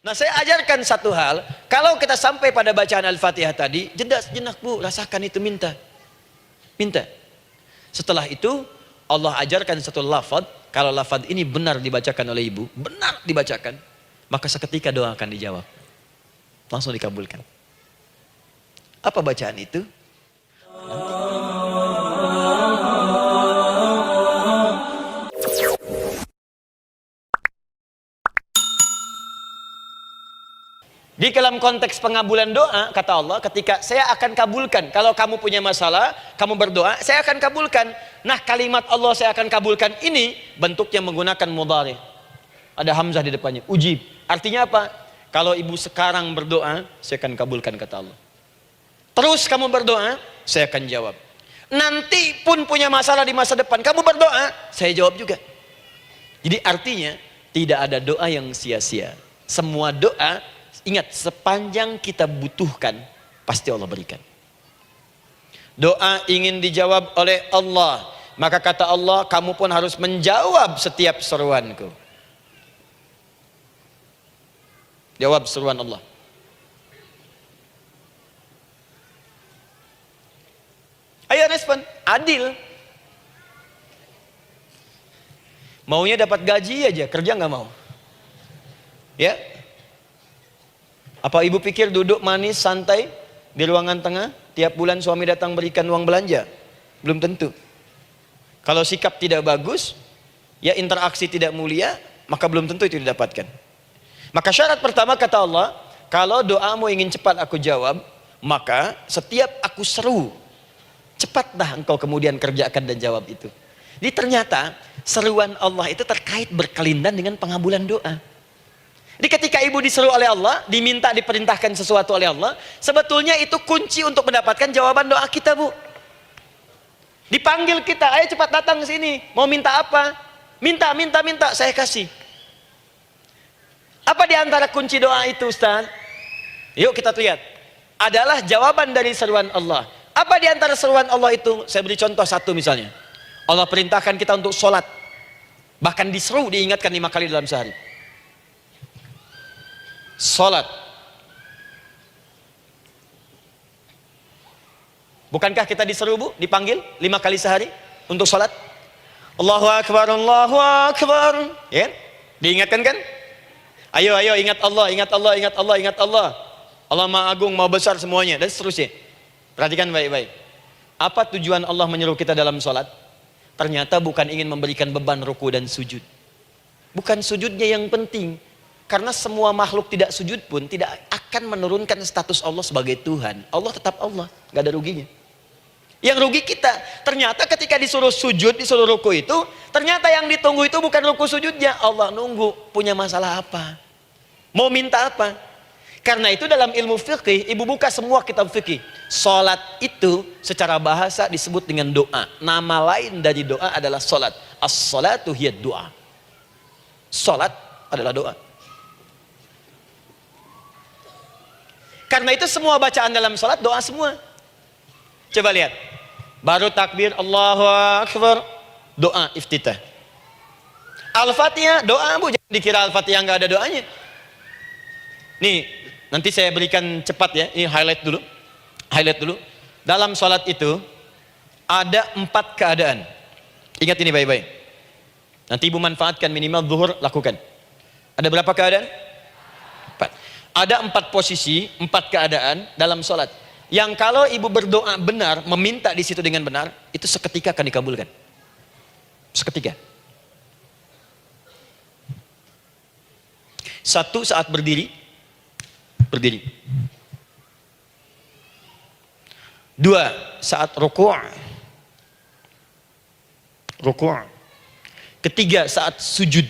Nah, saya ajarkan satu hal, kalau kita sampai pada bacaan Al-Fatihah tadi, jeda sejenak Bu, rasakan itu, minta. Minta. Setelah itu, Allah ajarkan satu lafaz, kalau lafaz ini benar dibacakan oleh ibu, benar dibacakan, maka seketika doa akan dijawab. Langsung dikabulkan. Apa bacaan itu? Di dalam konteks pengabulan doa, kata Allah, ketika saya akan kabulkan. Kalau kamu punya masalah, kamu berdoa, saya akan kabulkan. Nah, kalimat Allah saya akan kabulkan ini bentuknya menggunakan mudhari. Ada hamzah di depannya, ujib. Artinya apa? Kalau ibu sekarang berdoa, saya akan kabulkan, kata Allah. Terus kamu berdoa, saya akan jawab. Nanti pun punya masalah di masa depan, kamu berdoa, saya jawab juga. Jadi artinya tidak ada doa yang sia-sia. Semua doa, ingat, sepanjang kita butuhkan, pasti Allah berikan. Doa ingin dijawab oleh Allah, maka kata Allah, kamu pun harus menjawab setiap seruanku. Jawab seruan Allah. Ayo respon, adil. Maunya dapat gaji aja, kerja nggak mau. Ya? Apa ibu pikir duduk manis, santai di ruangan tengah, tiap bulan suami datang berikan uang belanja? Belum tentu. Kalau sikap tidak bagus, ya interaksi tidak mulia, maka belum tentu itu didapatkan. Maka syarat pertama kata Allah, kalau doamu ingin cepat aku jawab, maka setiap aku seru, cepatlah engkau kemudian kerjakan dan jawab itu. Jadi ternyata seruan Allah itu terkait berkelindan dengan pengabulan doa. Jadi ketika ibu diseru oleh Allah, diminta diperintahkan sesuatu oleh Allah, sebetulnya itu kunci untuk mendapatkan jawaban doa kita, Bu. Dipanggil kita, ayo cepat datang ke sini, mau minta apa? Minta, saya kasih. Apa di antara kunci doa itu, Ustaz? Yuk kita lihat. Adalah jawaban dari seruan Allah. Apa di antara seruan Allah itu? Saya beri contoh satu misalnya. Allah perintahkan kita untuk sholat. Bahkan diseru, diingatkan 5 kali dalam sehari. Sholat. Bukankah kita diseru, Bu? Dipanggil 5 kali sehari untuk sholat? Allahu Akbar, Allahu Akbar. Ya? Diingatkan kan? Ayo ingat Allah, ingat Allah, ingat Allah, ingat Allah. Allah Maha Agung, Maha Besar semuanya, dan seterusnya. Perhatikan baik-baik. Apa tujuan Allah menyuruh kita dalam sholat? Ternyata bukan ingin memberikan beban ruku dan sujud. Bukan sujudnya yang penting. Karena semua makhluk tidak sujud pun tidak akan menurunkan status Allah sebagai Tuhan. Allah tetap Allah, gak ada ruginya. Yang rugi kita. Ternyata ketika disuruh sujud, disuruh ruku itu, ternyata yang ditunggu itu bukan ruku sujudnya. Allah nunggu, punya masalah apa? Mau minta apa? Karena itu dalam ilmu fikih, ibu buka semua kitab fikih. Salat itu secara bahasa disebut dengan doa. Nama lain dari doa adalah salat. As-salatu hiya doa. Salat adalah doa. Karena itu semua bacaan dalam salat doa semua. Coba lihat. Baru takbir Allahu Akbar, doa iftitah. Al-Fatihah doa, Bu. Jangan dikira Al-Fatihah nggak ada doanya. Nih, nanti saya berikan cepat ya. Ini highlight dulu. Highlight dulu. Dalam sholat itu ada 4 keadaan. Ingat ini baik-baik. Nanti ibu manfaatkan, minimal zuhur lakukan. Ada berapa keadaan? 4. Ada 4 posisi, 4 keadaan dalam sholat. Yang kalau ibu berdoa benar, meminta di situ dengan benar, itu seketika akan dikabulkan. Seketika. 1 saat berdiri. 2 saat ruku'. 3 saat sujud.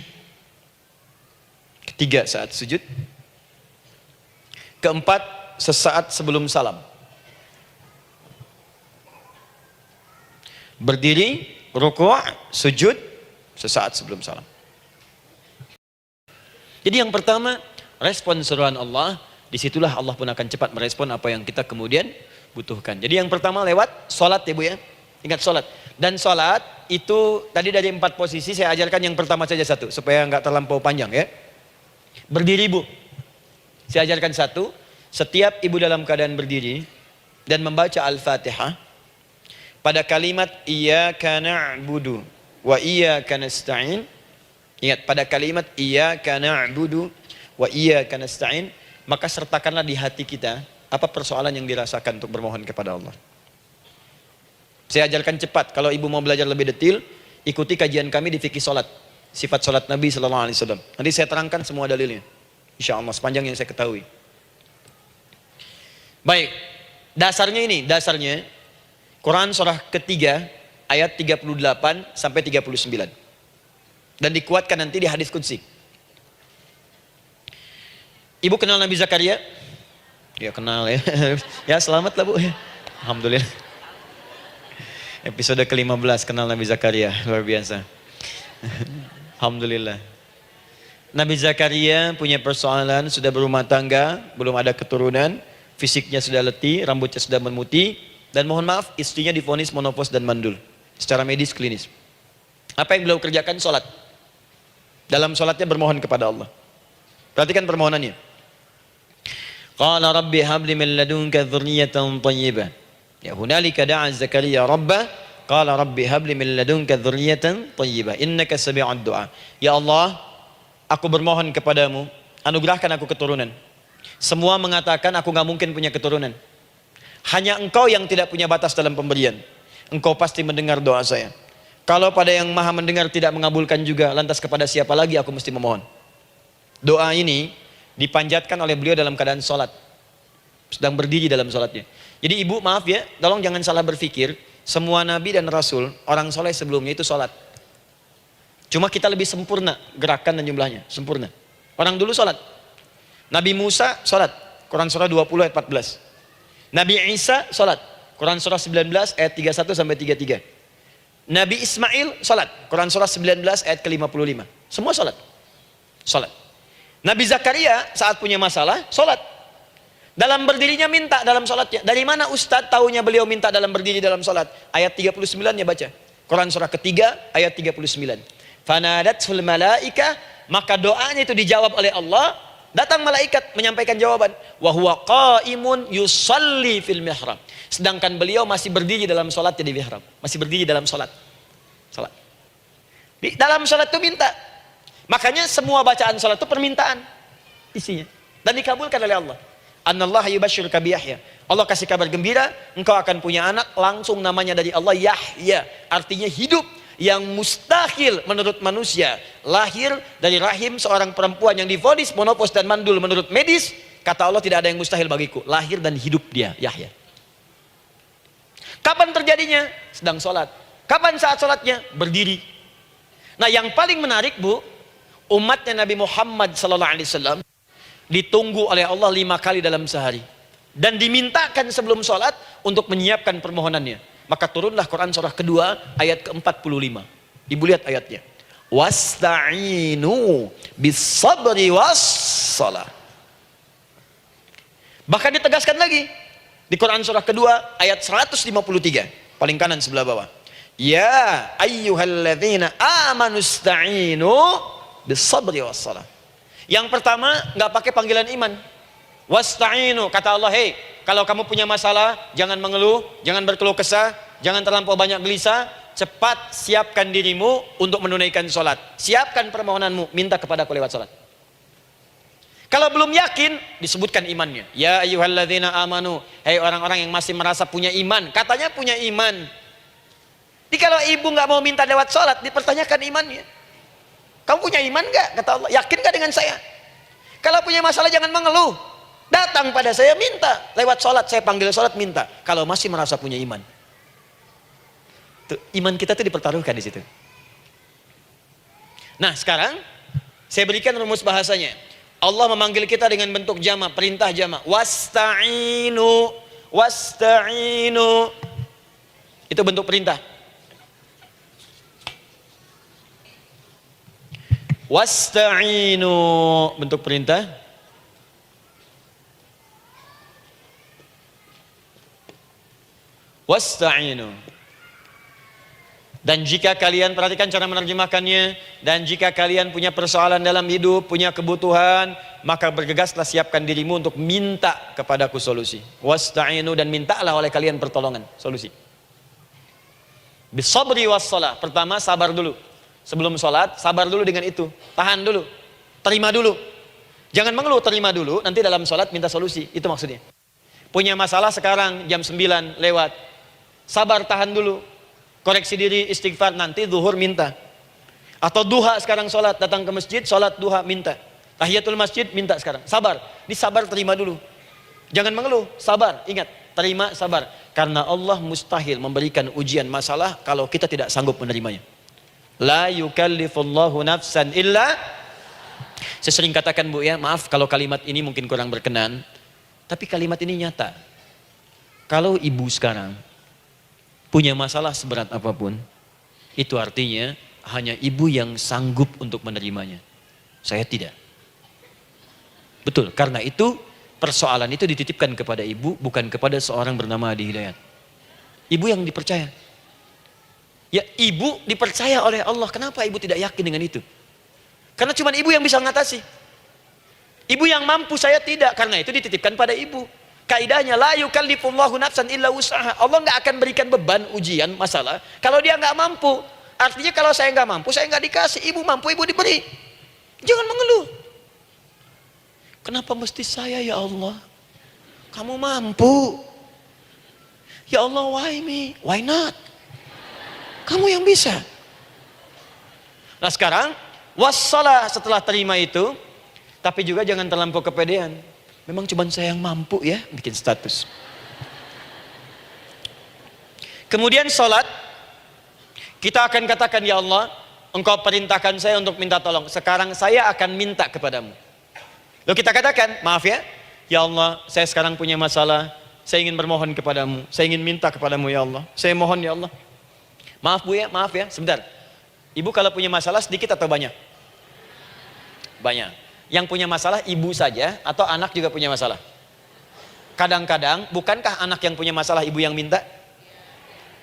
4 sesaat sebelum salam. Berdiri, ruku', sujud, sesaat sebelum salam. Jadi yang pertama, respon seruan Allah. Disitulah Allah pun akan cepat merespon apa yang kita kemudian butuhkan. Jadi yang pertama lewat sholat ya Bu ya. Ingat sholat. Dan sholat itu tadi dari 4 posisi saya ajarkan yang pertama saja 1. Supaya nggak terlampau panjang ya. Berdiri Bu. Saya ajarkan satu, setiap ibu dalam keadaan berdiri dan membaca Al-Fatihah, pada kalimat iyyaka na'budu wa iyyaka nasta'in, ingat pada kalimat iyyaka na'budu wa iyyaka nasta'in, maka sertakanlah di hati kita apa persoalan yang dirasakan untuk bermohon kepada Allah. Saya ajarkan cepat, kalau ibu mau belajar lebih detail, ikuti kajian kami di fikih salat, sifat salat Nabi sallallahu alaihi wasallam. Nanti saya terangkan semua dalilnya, insyaallah sepanjang yang saya ketahui. Baik, dasarnya ini, dasarnya Quran surah ketiga ayat 38 sampai 39. Dan dikuatkan nanti di hadis qudsi. Ibu kenal Nabi Zakaria? Ya kenal ya. Ya selamat lah Bu. Alhamdulillah. Episode ke-15 kenal Nabi Zakaria, luar biasa. Alhamdulillah. Nabi Zakaria punya persoalan, sudah berumah tangga, belum ada keturunan, fisiknya sudah letih, rambutnya sudah memutih, dan mohon maaf istrinya divonis menopause dan mandul. Secara medis klinis. Apa yang beliau kerjakan? Sholat. Dalam sholatnya bermohon kepada Allah. Perhatikan permohonannya. Qala rabbi habli min ladunka dzurriyyatan thayyibah. Ya hunalika da'a Zakaria rabbah qala rabbi habli min ladunka dzurriyyatan thayyibah innaka sami'ud du'a. Ya Allah, aku bermohon kepadamu, anugerahkan aku keturunan. Semua mengatakan aku nggak mungkin punya keturunan. Hanya Engkau yang tidak punya batas dalam pemberian. Engkau pasti mendengar doa saya. Kalau pada yang maha mendengar tidak mengabulkan juga, lantas kepada siapa lagi aku mesti memohon? Doa ini dipanjatkan oleh beliau dalam keadaan sholat. Sedang berdiri dalam sholatnya. Jadi ibu maaf ya, tolong jangan salah berpikir. Semua nabi dan rasul, orang soleh sebelumnya itu sholat. Cuma kita lebih sempurna gerakan dan jumlahnya. Sempurna. Orang dulu sholat. Nabi Musa sholat. Quran surah 20 ayat 14. Nabi Isa sholat. Quran surah 19 ayat 31 sampai 33. Nabi Ismail sholat. Quran surah 19 ayat ke-55. Semua sholat. Sholat. Nabi Zakaria saat punya masalah sholat. Dalam berdirinya minta dalam sholatnya. Dari mana Ustadz tahunya beliau minta dalam berdiri dalam sholat? Ayat 39 ya baca. Quran surah ketiga ayat 39. Fanadatul malaika, maka doanya itu dijawab oleh Allah. Datang malaikat menyampaikan jawaban. Wa huwa qaimun yusalli fil mihrab. Sedangkan beliau masih berdiri dalam sholatnya di mihrab. Masih berdiri dalam sholat. Sholat. Di dalam sholat itu minta. Makanya semua bacaan sholat itu permintaan isinya. Dan dikabulkan oleh Allah. Anallaha yubashshiruka bi Yahya. Allah kasih kabar gembira, engkau akan punya anak, langsung namanya dari Allah Yahya. Artinya hidup yang mustahil menurut manusia. Lahir dari rahim seorang perempuan yang divonis menopause dan mandul menurut medis. Kata Allah tidak ada yang mustahil bagiku. Lahir dan hidup dia, Yahya. Kapan terjadinya? Sedang sholat. Kapan saat sholatnya? Berdiri. Nah yang paling menarik Bu, umatnya Nabi Muhammad SAW ditunggu oleh Allah 5 kali dalam sehari. Dan dimintakan sebelum sholat untuk menyiapkan permohonannya. Maka turunlah Quran surah kedua ayat ke-45. Ibu lihat ayatnya. Wasta'inu bis-sabri was-salah. Bahkan ditegaskan lagi. Di Quran surah kedua ayat 153. Paling kanan sebelah bawah. Ya ayyuhalladzina amanu ista'inu bis-sabri was-salah. Yang pertama nggak pakai panggilan iman. Wasta'inu, kata Allah, hei, kalau kamu punya masalah, jangan mengeluh, jangan berkeluh kesah, jangan terlampau banyak gelisah, cepat siapkan dirimu untuk menunaikan sholat. Siapkan permohonanmu, minta kepada aku lewat sholat. Kalau belum yakin, disebutkan imannya. Ya ayyuhalladzina amanu, hei orang-orang yang masih merasa punya iman, katanya punya iman. Jadi kalau ibu nggak mau minta lewat sholat, dipertanyakan imannya. Kamu punya iman gak? Kata Allah, yakin gak dengan saya? Kalau punya masalah jangan mengeluh. Datang pada saya minta. Lewat sholat, saya panggil sholat minta. Kalau masih merasa punya iman. Tuh, iman kita tuh dipertaruhkan di situ. Nah sekarang, saya berikan rumus bahasanya. Allah memanggil kita dengan bentuk jama, perintah jama. Wasta'inu, wasta'inu. Itu bentuk perintah. Wasta'inu, bentuk perintah. Wasta'inu. Dan jika kalian, perhatikan cara menerjemahkannya, dan jika kalian punya persoalan dalam hidup, punya kebutuhan, maka bergegaslah siapkan dirimu untuk minta kepadaku solusi. Wasta'inu, dan mintalah oleh kalian pertolongan, solusi. Bisabri wassalah. Pertama, sabar dulu. Sebelum sholat, sabar dulu dengan itu. Tahan dulu, terima dulu. Jangan mengeluh, terima dulu, nanti dalam sholat minta solusi. Itu maksudnya. Punya masalah sekarang, jam 9 lewat. Sabar, tahan dulu. Koreksi diri, istighfar, nanti zuhur minta. Atau duha sekarang sholat, datang ke masjid, sholat duha minta. Tahiyatul masjid minta sekarang. Sabar, ini sabar, terima dulu. Jangan mengeluh, sabar, ingat, terima, sabar. Karena Allah mustahil memberikan ujian masalah kalau kita tidak sanggup menerimanya. La yukallifullahu nafsan illa. Saya sering katakan Bu ya, maaf kalau kalimat ini mungkin kurang berkenan, tapi kalimat ini nyata. Kalau ibu sekarang punya masalah seberat apapun, itu artinya hanya ibu yang sanggup untuk menerimanya. Saya tidak. Betul, karena itu persoalan itu dititipkan kepada ibu, bukan kepada seorang bernama Adi Hidayat. Ibu yang dipercaya. Ya, ibu dipercaya oleh Allah. Kenapa ibu tidak yakin dengan itu? Karena cuma ibu yang bisa mengatasi. Ibu yang mampu, saya tidak. Karena itu dititipkan pada ibu. Kaidahnya la yukallifullahu nafsan illa wus'aha. Allah nggak akan berikan beban ujian masalah kalau dia nggak mampu. Artinya kalau saya nggak mampu, saya nggak dikasih. Ibu mampu, ibu diberi. Jangan mengeluh. Kenapa mesti saya ya Allah? Kamu mampu. Ya Allah, why me? Why not? Kamu yang bisa. Nah sekarang wassalah, setelah terima itu, tapi juga jangan terlampau kepedean. Memang cuma saya yang mampu ya bikin status. Kemudian sholat, kita akan katakan, ya Allah, Engkau perintahkan saya untuk minta tolong. Sekarang saya akan minta kepadamu. Lalu kita katakan, maaf ya Allah, saya sekarang punya masalah, saya ingin bermohon kepadamu, saya ingin minta kepadamu ya Allah, saya mohon ya Allah. Maaf Bu ya, maaf ya, sebentar. Ibu kalau punya masalah sedikit atau banyak? Banyak. Yang punya masalah ibu saja atau anak juga punya masalah? Kadang-kadang, bukankah anak yang punya masalah ibu yang minta?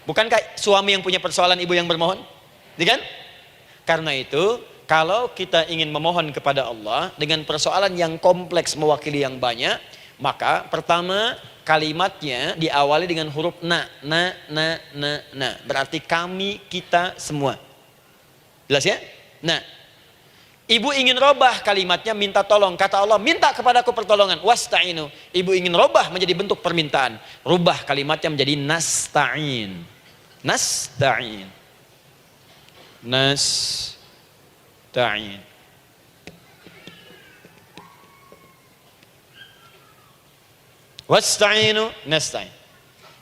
Bukankah suami yang punya persoalan ibu yang bermohon? Iya kan? Karena itu, kalau kita ingin memohon kepada Allah dengan persoalan yang kompleks mewakili yang banyak, maka pertama kalimatnya diawali dengan huruf na. Berarti kami, kita, semua. Jelas ya? Nah. Ibu ingin robah kalimatnya minta tolong. Kata Allah, minta kepadaku pertolongan. Wasta'inu. Ibu ingin robah menjadi bentuk permintaan. Rubah kalimatnya menjadi nasta'in. Nasta'in. Nasta'in. Wasta'inu nasta'in.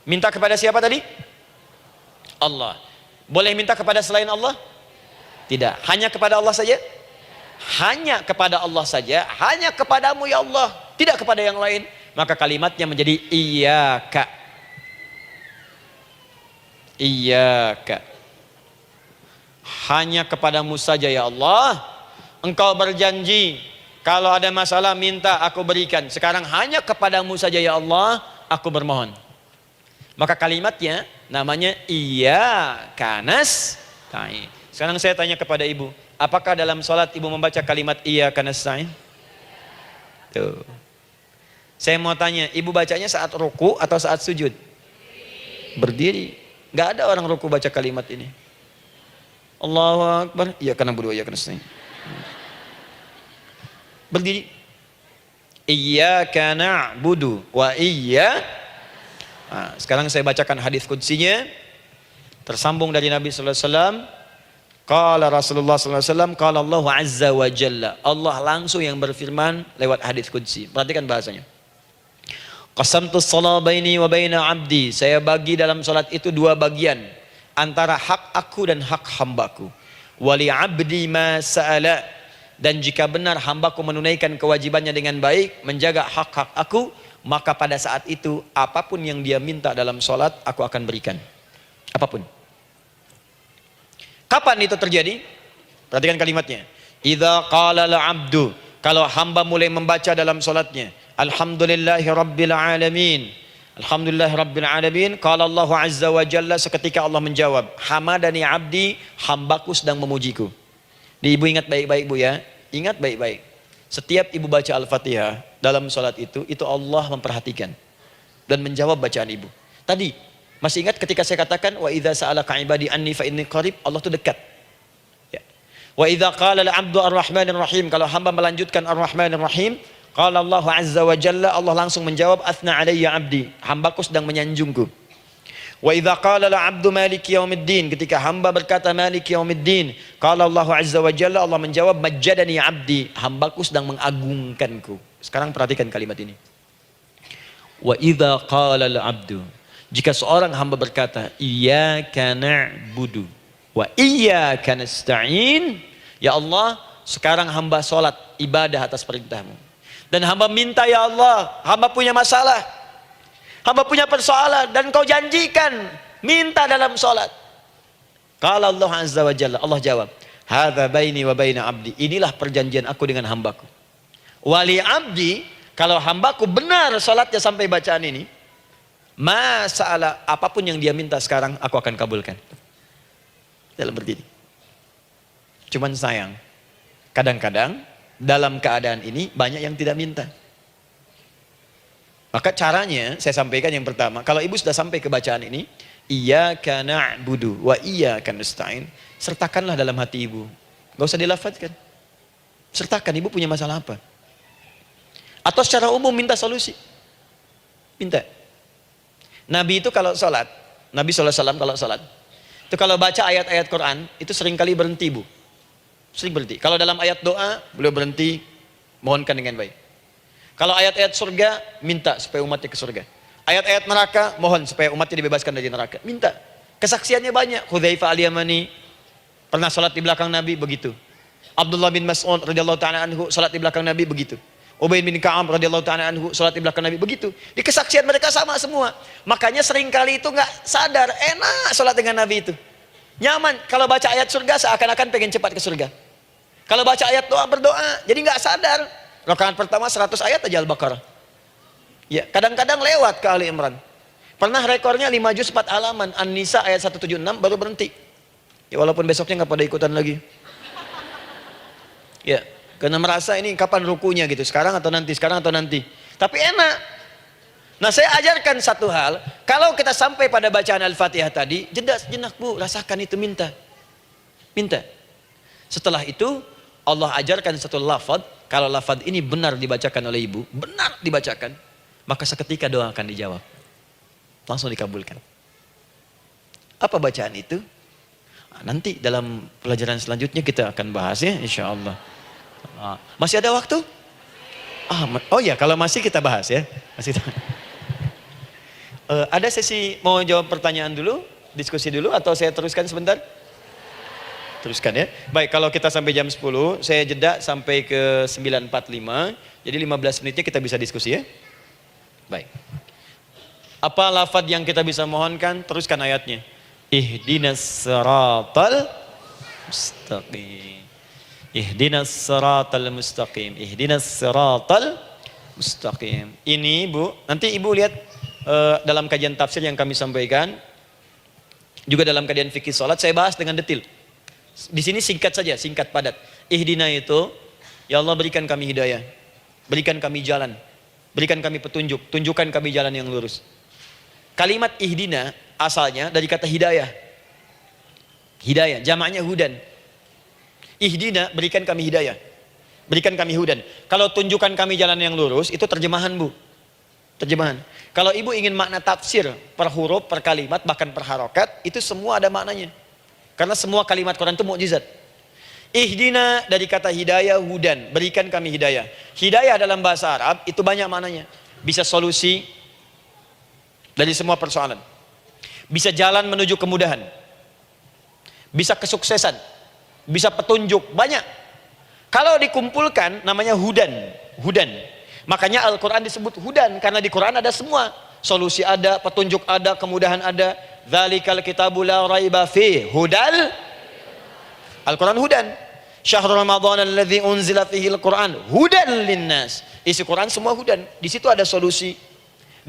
Minta kepada siapa tadi? Allah. Boleh minta kepada selain Allah? Tidak. Hanya kepada Allah saja? Hanya kepada Allah saja, hanya kepadamu ya Allah, tidak kepada yang lain. Maka kalimatnya menjadi iyyaka. Iyyaka. Hanya kepadamu saja ya Allah. Engkau berjanji kalau ada masalah minta aku berikan. Sekarang hanya kepadamu saja ya Allah aku bermohon. Maka kalimatnya namanya iyyaka nasta'in. Sekarang saya tanya kepada ibu, apakah dalam sholat ibu membaca kalimat iyyaka nasta'in? Tuh. Saya mau tanya, ibu bacanya saat ruku atau saat sujud? Berdiri. Gak ada orang ruku baca kalimat ini. Allahu Akbar. Iyyaka na'budu wa iyyaka nasta'in. Berdiri. Iyyaka na'budu wa iyyaka. Nah, sekarang saya bacakan hadis qudsinya. Tersambung dari Nabi sallallahu alaihi wasallam. Qala Rasulullah sallallahu alaihi wasallam, qala Allah azza wa jalla. Allah langsung yang berfirman lewat hadis qudsi. Perhatikan bahasanya. Qasamtu shalah baini wa baina 'abdi. Saya bagi dalam salat itu dua bagian, antara hak aku dan hak hambaku. Wa li 'abdi ma sa'ala. Dan jika benar hambaku menunaikan kewajibannya dengan baik, menjaga hak-hak aku, maka pada saat itu apapun yang dia minta dalam salat aku akan berikan. Apapun. Kapan itu terjadi? Perhatikan kalimatnya. Idza qala al-'abdu, kalau hamba mulai membaca dalam salatnya, alhamdulillahi rabbil alamin, Alhamdulillah Rabbil Alamin. Qala Allah Azza wa Jalla, seketika Allah menjawab, hamadani abdi, hambaku sedang memujiku. Ibu ingat baik-baik Bu ya, ingat baik-baik. Setiap ibu baca Al-Fatihah dalam sholat itu Allah memperhatikan dan menjawab bacaan ibu. Tadi, masih ingat ketika saya katakan, wa idza sa'alaka ibadi anni fa inni qarib, Allah itu dekat. Ya. Wa idza qala al-'abdu ar-rahmanir rahim, kalau hamba melanjutkan ar-rahmanir rahim, qala Allah Azza wa Jalla, Allah langsung menjawab, athna alayya abdi, hambaku sedang menyanjungku. Wa idza qala al-'abdu maliki yaumiddin, ketika hamba berkata maliki yaumiddin, qala Allah Azza wa Jalla, Allah menjawab, majjadani abdi, hambaku sedang mengagungkanku. Sekarang perhatikan kalimat ini. Wa idza qala al-'abdu, jika seorang hamba berkata iyyaka na'budu wa iyyaka nasta'in, ya Allah, sekarang hamba salat ibadah atas perintahmu. Dan hamba minta, ya Allah, hamba punya masalah, hamba punya persoalan, dan kau janjikan minta dalam salat. Qala Allah Azza wa Jalla, Allah jawab, hadza baini wa baina abdi, inilah perjanjian aku dengan hambaku. Wali abdi, kalau hambaku benar salatnya sampai bacaan ini, masalah apapun yang dia minta sekarang aku akan kabulkan. Dalam berdiri. Cuman sayang, kadang-kadang dalam keadaan ini banyak yang tidak minta. Maka caranya saya sampaikan yang pertama, kalau ibu sudah sampai ke bacaan ini, iyyaka na'budu wa iyyaka nasta'in, sertakanlah dalam hati ibu. Gak usah dilafadzkan. Sertakan, ibu punya masalah apa? Atau secara umum minta solusi. Minta. Nabi itu kalau sholat, Nabi SAW kalau sholat, itu kalau baca ayat-ayat Quran, itu seringkali berhenti Bu. Sering berhenti. Kalau dalam ayat doa, beliau berhenti, mohonkan dengan baik. Kalau ayat-ayat surga, minta supaya umatnya ke surga. Ayat-ayat neraka, mohon supaya umatnya dibebaskan dari neraka. Minta. Kesaksiannya banyak. Hudzaifah al-Yamani pernah sholat di belakang Nabi, begitu. Abdullah bin Mas'ud radhiyallahu ta'ala anhu sholat di belakang Nabi, begitu. Ubay bin Ka'ab radhiyallahu ta'ala anhu sholat di belakang Nabi, begitu. Di kesaksian mereka sama semua. Makanya seringkali itu nggak sadar, enak sholat dengan Nabi itu. Nyaman. Kalau baca ayat surga seakan-akan pengen cepat ke surga. Kalau baca ayat doa berdoa, jadi nggak sadar. Rakaat pertama 100 ayat aja Al-Baqarah. Ya, kadang-kadang lewat ke Ali Imran. Pernah rekornya 5 juz 4 halaman, An-Nisa ayat 176 baru berhenti. Ya walaupun besoknya nggak pada ikutan lagi. Ya, karena merasa ini kapan rukunya gitu, sekarang atau nanti, sekarang atau nanti. Tapi enak. Nah, saya ajarkan satu hal, kalau kita sampai pada bacaan Al-Fatihah tadi, jeda sejenak Bu, rasakan itu, minta. Minta. Setelah itu, Allah ajarkan satu lafaz, kalau lafaz ini benar dibacakan oleh ibu, benar dibacakan, maka seketika doa akan dijawab. Langsung dikabulkan. Apa bacaan itu? Nah, nanti dalam pelajaran selanjutnya kita akan bahas ya, insya Allah. Masih ada waktu? Oh ya, kalau masih kita bahas ya. Masih. Ada sesi mau jawab pertanyaan dulu, diskusi dulu, atau saya teruskan sebentar? Teruskan ya. Baik, kalau kita sampai jam 10, saya jeda sampai ke 9.45, jadi 15 menitnya kita bisa diskusi ya. Baik. Apa lafaz yang kita bisa mohonkan? Teruskan ayatnya. Ihdinas siratal mustaqim. Ihdinas siratal mustaqim. Ihdinas siratal mustaqim. Ini Bu, nanti Ibu lihat dalam kajian tafsir yang kami sampaikan, juga dalam kajian fikih salat saya bahas dengan detail. Di sini singkat saja, singkat padat. Ihdina itu, ya Allah berikan kami hidayah, berikan kami jalan, berikan kami petunjuk, tunjukkan kami jalan yang lurus. Kalimat ihdina asalnya dari kata hidayah. Hidayah, jamaknya hudan. Ihdina, berikan kami hidayah, berikan kami hudan. Kalau tunjukkan kami jalan yang lurus, itu terjemahan Bu. Terjemahan. Kalau ibu ingin makna tafsir per huruf, per kalimat, bahkan per harokat, itu semua ada maknanya. Karena semua kalimat Quran itu mukjizat. Ihdina dari kata hidayah, hudan, berikan kami hidayah. Hidayah dalam bahasa Arab itu banyak maknanya. Bisa solusi dari semua persoalan. Bisa jalan menuju kemudahan. Bisa kesuksesan. Bisa petunjuk, banyak. Kalau dikumpulkan namanya hudan. Hudan. Makanya Al-Quran disebut hudan, karena di Quran ada semua. Solusi ada, petunjuk ada, kemudahan ada. Dzalikal kitabu la raiba fi hudal. Al-Quran hudan. Syahrul Ramadan alladzi unzila fihi al-Quran hudan linnas. Isi Quran semua hudan. Di situ ada solusi.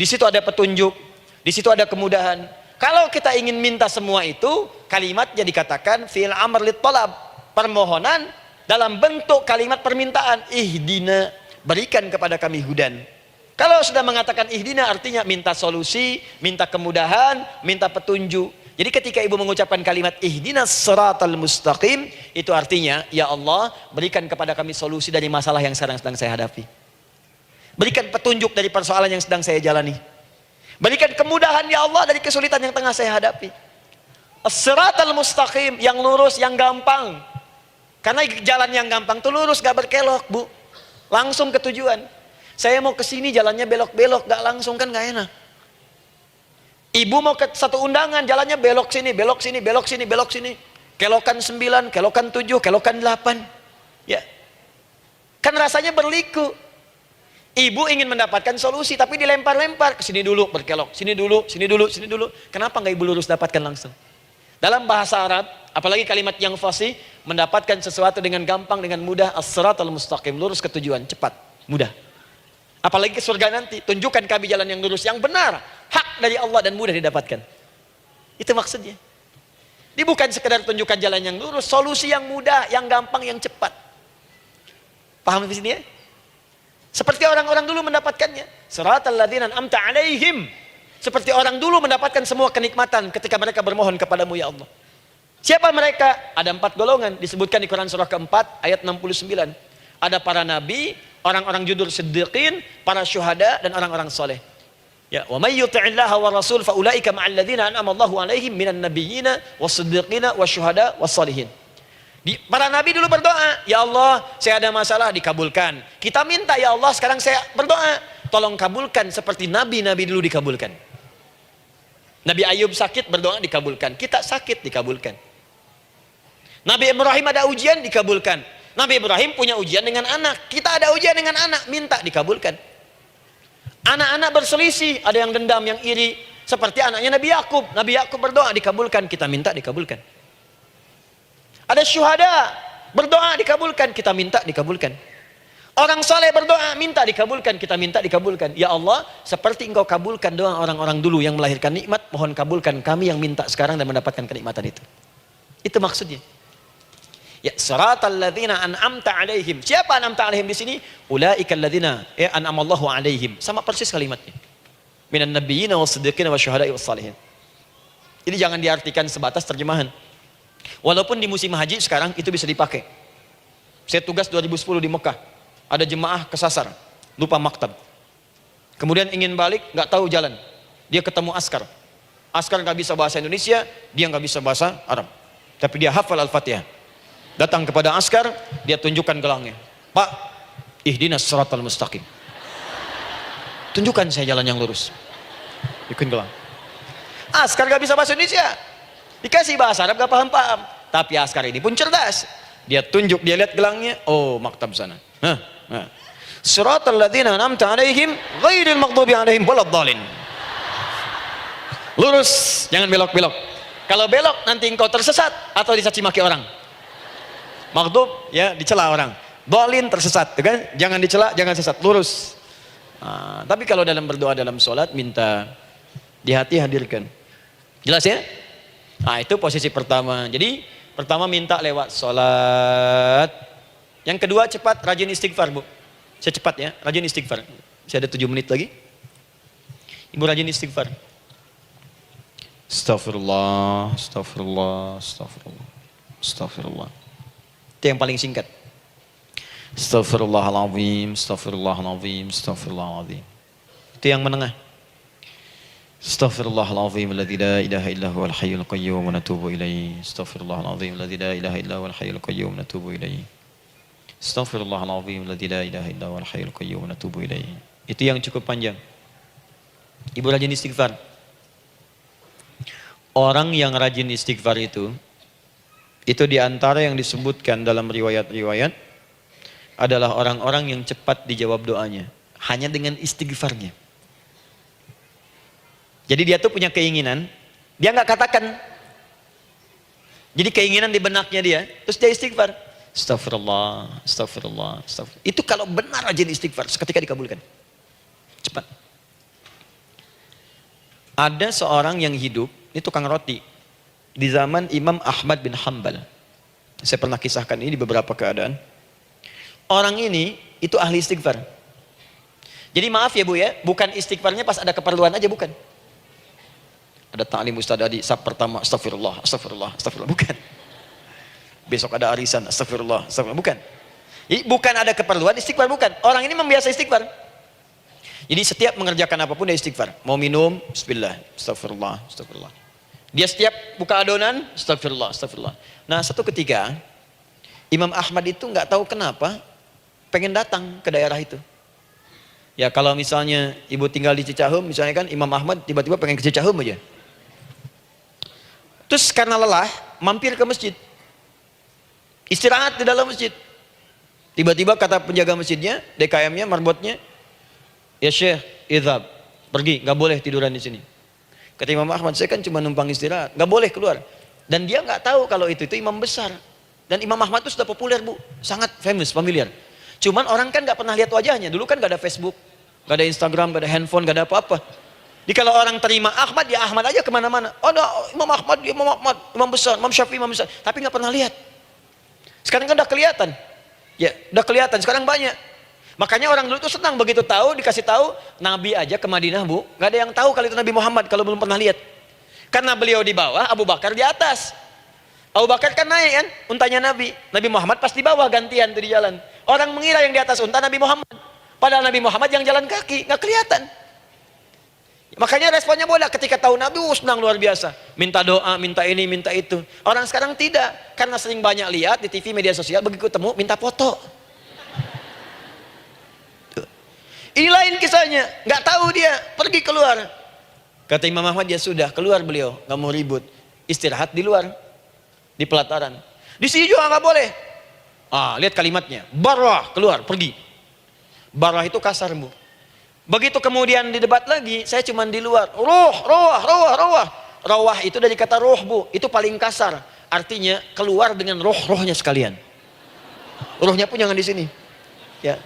di situ ada petunjuk, di situ ada kemudahan. Kalau kita ingin minta semua itu, kalimatnya dikatakan fi'il amr lit talab, permohonan dalam bentuk kalimat permintaan. Ihdina, berikan kepada kami hudan. Kalau sudah mengatakan ihdina artinya minta solusi, minta kemudahan, minta petunjuk. Jadi ketika ibu mengucapkan kalimat ihdinas siratal mustaqim, itu artinya, ya Allah, berikan kepada kami solusi dari masalah yang sedang saya hadapi. Berikan petunjuk dari persoalan yang sedang saya jalani. Berikan kemudahan, ya Allah, dari kesulitan yang tengah saya hadapi. As-siratal mustaqim, yang lurus, yang gampang. Karena jalan yang gampang itu lurus, gak berkelok, Bu. Langsung ke tujuan. Saya mau ke sini jalannya belok-belok, gak langsung, kan gak enak. Ibu mau ke satu undangan, jalannya belok sini, belok sini, belok sini, belok sini. Kelokan 9, kelokan 7, kelokan 8. Ya. Kan rasanya berliku. Ibu ingin mendapatkan solusi, tapi dilempar-lempar. Ke sini dulu, berkelok. Sini dulu, sini dulu, sini dulu. Kenapa nggak ibu lurus dapatkan langsung? Dalam bahasa Arab, apalagi kalimat yang fasih, mendapatkan sesuatu dengan gampang, dengan mudah. As-siratal mustaqim, lurus ke tujuan, cepat, mudah. Apalagi ke surga nanti, tunjukkan kami jalan yang lurus, yang benar, hak dari Allah dan mudah didapatkan. Itu maksudnya. Ini bukan sekedar tunjukkan jalan yang lurus, solusi yang mudah, yang gampang, yang cepat. Paham di sini ya? Seperti orang-orang dulu mendapatkannya. Siratal ladzina an'amta 'alaihim. Seperti orang dulu mendapatkan semua kenikmatan ketika mereka bermohon kepadamu, ya Allah. Siapa mereka? Ada 4 golongan disebutkan di Quran surah keempat ayat 69. Ada para nabi, orang-orang jujur siddiqin, para syuhada, dan orang-orang soleh. Ya, wa may yuti'illaha wa rasul fa ulaika ma'al ladzina an'ama Allahu 'alaihim minan nabiyyina was-siddiqina wasyuhada was-sholihin. Para nabi dulu berdoa, ya Allah, saya ada masalah, dikabulkan. Kita minta, ya Allah, sekarang saya berdoa, tolong kabulkan seperti nabi-nabi dulu dikabulkan. Nabi Ayub sakit, berdoa, dikabulkan. Kita sakit, dikabulkan. Nabi Ibrahim ada ujian, dikabulkan. Nabi Ibrahim punya ujian dengan anak. Kita ada ujian dengan anak, minta, dikabulkan. Anak-anak berselisih, ada yang dendam, yang iri. Seperti anaknya Nabi Yakub. Nabi Yakub berdoa, dikabulkan. Kita minta, dikabulkan. Ada syuhada, berdoa, dikabulkan. Kita minta, dikabulkan. Orang saleh berdoa, minta, dikabulkan. Kita minta, dikabulkan. Ya Allah, seperti engkau kabulkan doa orang-orang dulu yang melahirkan nikmat, mohon kabulkan kami yang minta sekarang dan mendapatkan kenikmatan itu. Itu maksudnya. Ya, siratal ladzina an'amta 'alaihim. Siapa an'amta 'alaihim di sini? Ulaikal ladzina an'amallahu 'alaihim. Sama persis kalimatnya. Minan nabiyyina was-siddiqina wasyuhada'i was-sholihin. Ini jangan diartikan sebatas terjemahan. Walaupun di musim haji sekarang itu bisa dipakai. Saya tugas 2010 di Mekah. Ada jemaah kesasar, lupa maktab. Kemudian ingin balik, nggak tahu jalan. Dia ketemu askar. Askar nggak bisa bahasa Indonesia, dia nggak bisa bahasa Arab. Tapi dia hafal Al-Fatihah. Datang kepada askar, dia tunjukkan gelangnya. Pak, ihdinas siratal mustaqim. Tunjukkan saya jalan yang lurus. Ikutin gelang. Askar gak bisa bahasa Indonesia. Dikasih bahasa Arab gak paham-paham. Tapi askar ini pun cerdas. Dia tunjuk, dia lihat gelangnya. Oh, maktab sana. Siratal ladzina an'amta 'alaihim ghairil maghdubi 'alaihim waladdallin. Lurus, jangan belok-belok. Kalau belok nanti engkau tersesat atau dicaci maki orang. Maghdub, ya, dicela orang. Dhalin, tersesat, kan? Jangan dicela, jangan sesat, lurus. Tapi kalau dalam berdoa dalam sholat, minta di hati hadirkan. Jelas ya? Itu posisi pertama. Jadi pertama minta lewat sholat. Yang kedua cepat, rajin istighfar, Bu. Saya cepat ya, rajin istighfar. Saya ada 7 menit lagi. Ibu rajin istighfar. Astaghfirullah, astaghfirullah, astaghfirullah, astaghfirullah. Itu yang paling singkat. Astaghfirullahaladzim, astaghfirullahaladzim, astaghfirullahaladzim. Itu yang menengah. Astaghfirullahaladzim, alladzi la ilaha illa huwal hayyul qayyum wa natubu ilaihi. Astaghfirullahaladzim, alladzi la ilaha illa huwal hayyul qayyum wa natubu ilaihi. Astaghfirullahaladzim, alladzi la ilaha illa huwal hayyul qayyum wa natubu ilaihi. Itu yang cukup panjang. Ibu rajin istighfar. Orang yang rajin istighfar itu diantara yang disebutkan dalam riwayat-riwayat adalah orang-orang yang cepat dijawab doanya hanya dengan istighfarnya. Jadi dia tuh punya keinginan, dia nggak katakan. Jadi keinginan di benaknya dia, terus dia istighfar. Astagfirullah, astagfirullah, astagfirullah. Itu kalau benar rajin istighfar, seketika dikabulkan. Cepat. Ada seorang yang hidup, ini tukang roti, di zaman Imam Ahmad bin Hanbal. Saya pernah kisahkan ini di beberapa keadaan. Orang ini itu ahli istighfar. Jadi maaf ya Bu ya, bukan istighfarnya pas ada keperluan aja, bukan. Ada ta'lim Ustaz Adi, sab pertama astagfirullah, astagfirullah, astagfirullah, bukan. Besok ada arisan, astagfirullah, astagfirullah, bukan. Jadi bukan ada keperluan istighfar, bukan. Orang ini membiasa istighfar. Jadi setiap mengerjakan apapun dia istighfar. Mau minum, bismillah, astagfirullah, astagfirullah. Dia setiap buka adonan, astagfirullah, astagfirullah. Nah, satu ketika Imam Ahmad itu nggak tahu kenapa pengen datang ke daerah itu. Ya kalau misalnya ibu tinggal di Cicahum, misalnya kan Imam Ahmad tiba-tiba pengen ke Cicahum aja. Terus karena lelah, mampir ke masjid. Istirahat di dalam masjid. Tiba-tiba kata penjaga masjidnya, DKM-nya, marbotnya, ya Syekh, idhab, pergi, nggak boleh tiduran di sini. Kata Imam Ahmad, saya kan cuma numpang istirahat, nggak boleh keluar. Dan dia nggak tahu kalau itu imam besar. Dan Imam Ahmad itu sudah populer Bu, sangat famous, familiar. Cuman orang kan nggak pernah lihat wajahnya. Dulu kan nggak ada Facebook, nggak ada Instagram, nggak ada handphone, nggak ada apa-apa. Jadi kalau orang terima Ahmad, ya Ahmad aja kemana-mana. Oh, ada Imam Ahmad, Imam besar, Imam Syafi'i, Imam besar. Tapi nggak pernah lihat. Sekarang kan udah kelihatan. Ya, udah kelihatan. Sekarang banyak. Makanya orang dulu itu senang begitu tahu, dikasih tahu, Nabi aja ke Madinah Bu, nggak ada yang tahu kalau itu Nabi Muhammad kalau belum pernah lihat. Karena beliau di bawah, Abu Bakar di atas. Abu Bakar kan naik kan, untanya Nabi. Nabi Muhammad pas di bawah gantian tuh di jalan. Orang mengira yang di atas unta Nabi Muhammad. Padahal Nabi Muhammad yang jalan kaki, nggak kelihatan. Makanya responnya bola ketika tahu Nabi, senang luar biasa. Minta doa, minta ini, minta itu. Orang sekarang tidak, karena sering banyak lihat di TV media sosial, begitu ketemu minta foto. Ini lain kisahnya, nggak tahu dia, pergi keluar. Kata Imam Ahmad, ya sudah, keluar beliau, nggak mau ribut, istirahat di luar, di pelataran. Di sini juga nggak boleh. Lihat kalimatnya, barah, keluar, pergi. Barah itu kasar Bu. Begitu kemudian didebat lagi, saya cuma di luar. Rawah itu dari kata roh Bu, itu paling kasar. Artinya keluar dengan rohnya sekalian. Rohnya pun jangan di sini. Ya.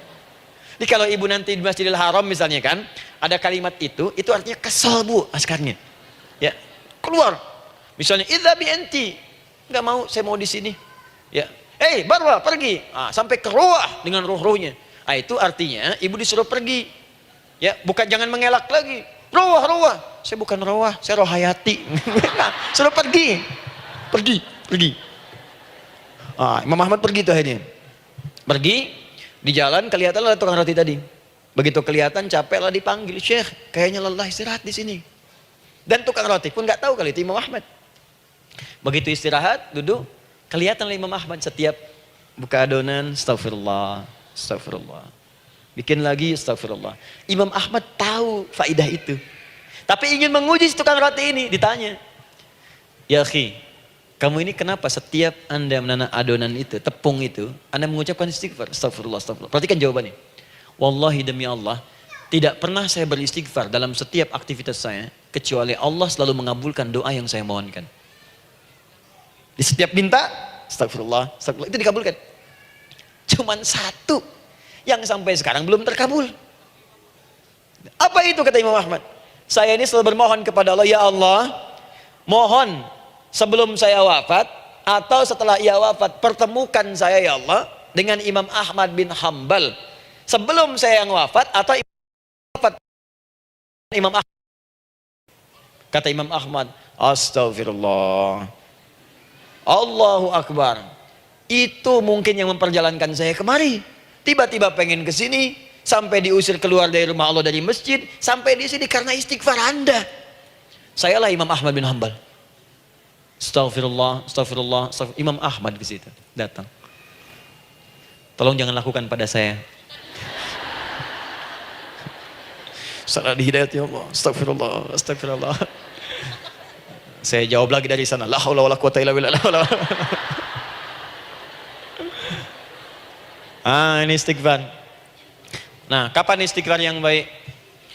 Jadi kalau ibu nanti di Masjidil Haram misalnya kan, ada kalimat itu artinya kesal Bu askarnya. Ya, keluar. Misalnya idzabi enti, nggak mau, saya mau di sini. Ya, barwa pergi. Sampai ke ruah dengan rohnya. Itu artinya ibu disuruh pergi. Ya, bukan jangan mengelak lagi. Ruah. Saya bukan ruah, saya roh hayati. Suruh pergi. Pergi. Imam Ahmad pergi tuh akhirnya. Pergi. Di jalan kelihatan ada tukang roti tadi. Begitu kelihatan capek lah dipanggil, Syekh, kayaknya lelah istirahat di sini. Dan tukang roti pun nggak tahu kali itu Imam Ahmad. Begitu istirahat, duduk, kelihatan Imam Ahmad setiap buka adonan, astagfirullah. Bikin lagi, astagfirullah. Imam Ahmad tahu faidah itu. Tapi ingin menguji tukang roti ini, ditanya. Ya akhi, kamu ini kenapa setiap Anda menanak adonan itu, tepung itu, Anda mengucapkan istighfar? Astagfirullah. Perhatikan jawabannya. Wallahi demi Allah, tidak pernah saya beristighfar dalam setiap aktivitas saya, kecuali Allah selalu mengabulkan doa yang saya mohonkan. Di setiap minta, astagfirullah, itu dikabulkan. Cuman satu yang sampai sekarang belum terkabul. Apa itu kata Imam Ahmad? Saya ini selalu bermohon kepada Allah, ya Allah, mohon sebelum saya wafat atau setelah ia wafat, pertemukan saya ya Allah dengan Imam Ahmad bin Hanbal sebelum saya yang wafat atau wafat Imam Ahmad. Kata Imam Ahmad, astagfirullah, Allahu Akbar. Itu mungkin yang memperjalankan saya kemari. Tiba-tiba pengen ke sini, sampai diusir keluar dari rumah Allah dari masjid, sampai di sini karena istighfar Anda. Sayalah Imam Ahmad bin Hanbal. Astagfirullah. Imam Ahmad ke situ datang. Tolong jangan lakukan pada saya. Salah di hidayat ya Allah. Astagfirullah. Saya jawab lagi dari sana. La haula wala quwata illa billah. Ini istighfar. Nah, kapan istighfar yang baik?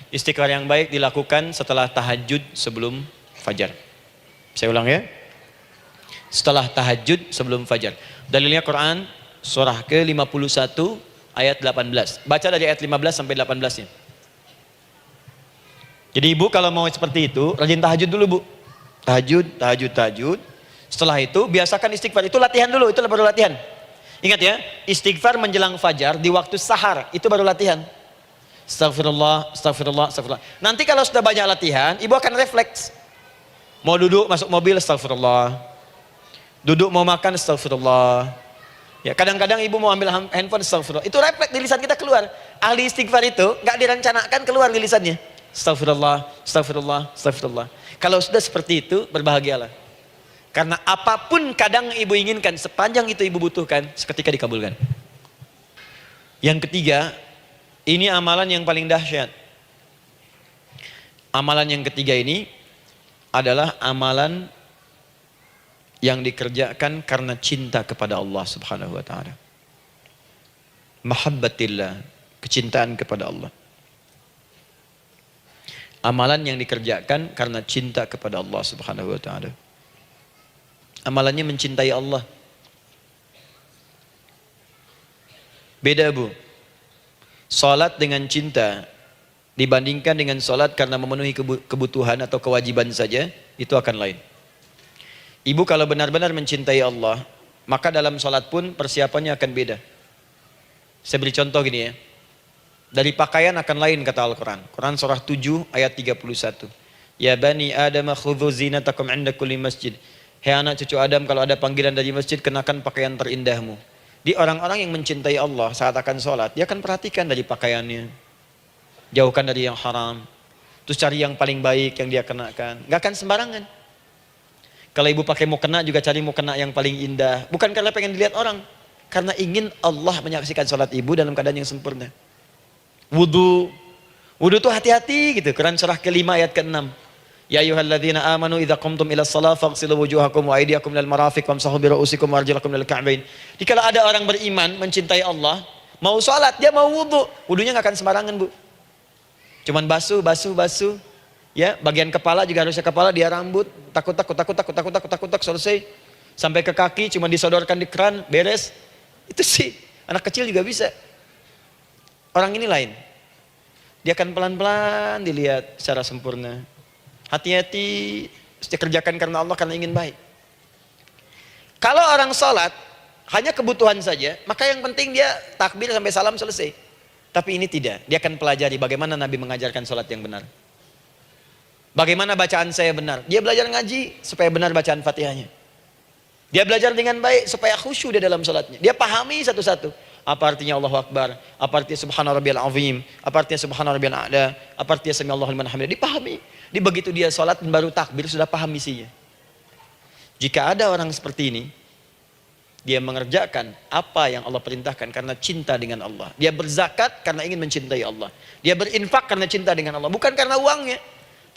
Istighfar yang baik dilakukan setelah tahajud sebelum fajar. Saya ulang ya. Setelah tahajud sebelum fajar. Dalilnya Quran surah ke-51 ayat 18. Baca dari ayat 15 sampai 18-nya. Jadi ibu kalau mau seperti itu, rajin tahajud dulu bu. Tahajud. Setelah itu biasakan istighfar. Itu latihan dulu, itu baru latihan. Ingat ya, istighfar menjelang fajar di waktu sahar, itu baru latihan. Astagfirullah. Nanti kalau sudah banyak latihan, ibu akan refleks. Mau duduk masuk mobil, astagfirullah. Duduk mau makan, astagfirullah. Ya, kadang-kadang ibu mau ambil handphone, astagfirullah. Itu refleks di lisan kita keluar. Ahli istighfar itu nggak direncanakan keluar di lisannya. Astagfirullah. Kalau sudah seperti itu, berbahagialah. Karena apapun kadang ibu inginkan, sepanjang itu ibu butuhkan, seketika dikabulkan. Yang ketiga, ini amalan yang paling dahsyat. Amalan yang ketiga ini adalah amalan yang dikerjakan karena cinta kepada Allah Subhanahu wa taala. Mahabbatillah, kecintaan kepada Allah. Amalan yang dikerjakan karena cinta kepada Allah Subhanahu wa taala. Amalannya mencintai Allah. Beda bu. Salat dengan cinta dibandingkan dengan salat karena memenuhi kebutuhan atau kewajiban saja, itu akan lain. Ibu kalau benar-benar mencintai Allah, maka dalam salat pun persiapannya akan beda. Saya beri contoh gini ya. Dari pakaian akan lain kata Al-Quran. Quran surah 7 ayat 31. Ya bani Adam khudhu zinatakum inda kulli masjid. Hei anak cucu Adam, kalau ada panggilan dari masjid, kenakan pakaian terindahmu. Di orang-orang yang mencintai Allah saat akan sholat, dia akan perhatikan dari pakaiannya. Jauhkan dari yang haram. Terus cari yang paling baik yang dia kenakan. Gak akan sembarangan. Kalau ibu pakai mukena juga cari mukena yang paling indah. Bukan karena pengen dilihat orang. Karena ingin Allah menyaksikan sholat ibu dalam keadaan yang sempurna. Wudu itu hati-hati gitu. Quran surah ke-5 ayat ke-6. Ya ayyuhalladzina amanu idza qumtum ila shalah faghsilu wujuhakum wa aydiyakum ilal marafiq wamsahu bi ru'usikum wa arjulakum ilal ka'bain. Jika ada orang beriman mencintai Allah, mau salat dia mau wudu, wudunya enggak akan sembarangan, Bu. Cuman basuh. Ya, bagian kepala juga harusnya kepala, dia rambut, takut selesai. Sampai ke kaki cuma disodorkan di keran, beres. Itu sih anak kecil juga bisa. Orang ini lain. Dia akan pelan-pelan dilihat secara sempurna. Hati-hati, kerjakan karena Allah, karena ingin baik. Kalau orang sholat hanya kebutuhan saja, maka yang penting dia takbir sampai salam selesai. Tapi ini tidak, dia akan pelajari bagaimana Nabi mengajarkan sholat yang benar. Bagaimana bacaan saya benar. Dia belajar ngaji supaya benar bacaan Fatihahnya. Dia belajar dengan baik supaya khusyuk di dalam sholatnya. Dia pahami satu-satu. Apa artinya Allahu Akbar, apa artinya Subhana Rabbiyal Azim, apa artinya Subhana Rabbiyal A'la, apa artinya Sami Allahu liman hamidah. Dipahami. Di begitu dia sholat dan baru takbir sudah paham misinya. Jika ada orang seperti ini, dia mengerjakan apa yang Allah perintahkan karena cinta dengan Allah. Dia berzakat karena ingin mencintai Allah. Dia berinfak karena cinta dengan Allah, bukan karena uangnya.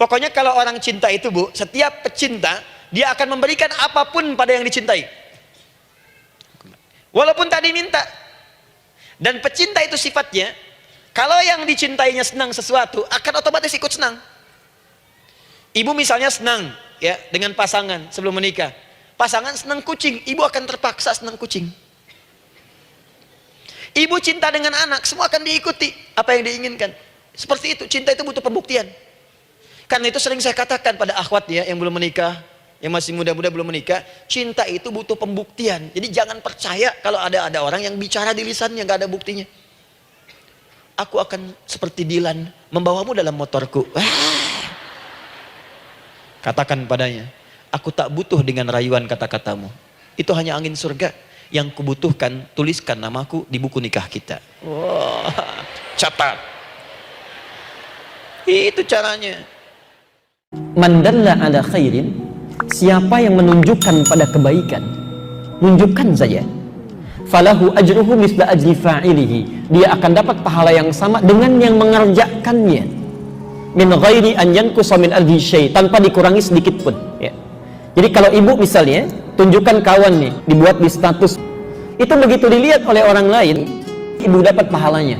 Pokoknya kalau orang cinta itu, Bu, setiap pecinta dia akan memberikan apapun pada yang dicintai. Walaupun tadi minta. Dan pecinta itu sifatnya, kalau yang dicintainya senang sesuatu, akan otomatis ikut senang. Ibu misalnya senang ya dengan pasangan sebelum menikah. Pasangan senang kucing, ibu akan terpaksa senang kucing. Ibu cinta dengan anak, semua akan diikuti apa yang diinginkan. Seperti itu, cinta itu butuh pembuktian. Karena itu sering saya katakan pada akhwat ya yang belum menikah, yang masih muda-muda belum menikah, cinta itu butuh pembuktian. Jadi jangan percaya kalau ada orang yang bicara di lisannya nggak ada buktinya. Aku akan seperti Dilan membawamu dalam motorku. Katakan padanya, aku tak butuh dengan rayuan kata-katamu. Itu hanya angin surga. Yang kubutuhkan, tuliskan namaku di buku nikah kita. Wah, catat. Itu caranya. Man dalla ala khairin, siapa yang menunjukkan pada kebaikan, tunjukkan saja. Falahu ajruhu misla ajri fa'ilihi. Dia akan dapat pahala yang sama dengan yang mengerjakannya. Min ghairi an yanqusa min ajri syai', tanpa dikurangi sedikit pun, ya. Jadi kalau ibu misalnya tunjukkan kawan nih, dibuat di status, itu begitu dilihat oleh orang lain, ibu dapat pahalanya.